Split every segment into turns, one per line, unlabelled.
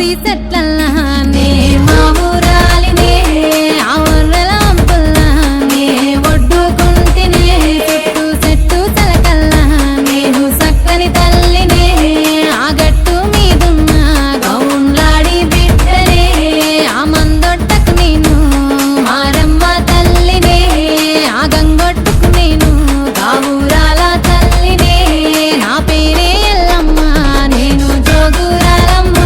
ఊరి చెట్లల్లానే మా ఊరాలినే ఆ వర్రల వంపుల్లానే ఒడ్డుకుంటినే చుట్టూ చెట్టు తలకల్లా నేను సక్కని తల్లినే ఆ గట్టు మీదున్న గౌన్లాడి బిడ్డనే ఆ మందొట్టకు నేను మారమ్మ తల్లినే ఆ గంగొట్టుకు నేను గావురాల తల్లినే నా పేరే ఎల్లమ్మ నేను జోగురాలమ్మ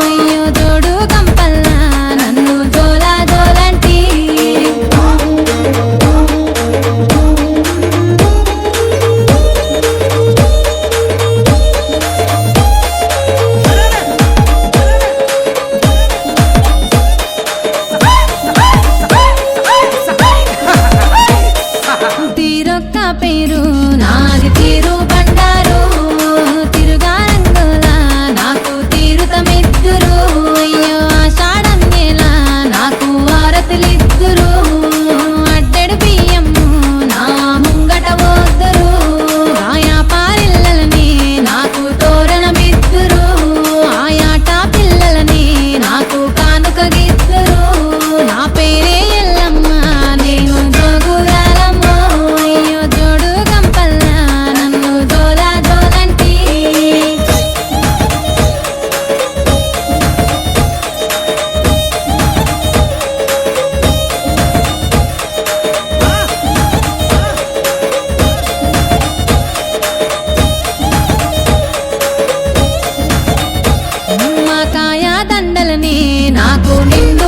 అయ్యో జోడు కంపల్లా నన్ను జోలా జోలంటి తీరొక్క పేరు నాది తీరు బండారు తిరుగారంగులా నాకు తీరుతమిద్దురు అయ్యో ఆషాఢం నెలా నాకు వారతులిద్దురు అడ్డెడు బియ్యము నా ముంగట పోద్దురు ఆయా పారిల్లలని నాకు తోరణమిద్దురు ఆయాట పిల్లలని నాకు కానుక గిద్దురు నా పేరే ఎల్లమ్మ నేను జోగురాలమ్మ అయ్యో జోడు గంపల్లా నన్ను జోలా జోలంటి నిమ్మకాయ దండలని నాకు నిండు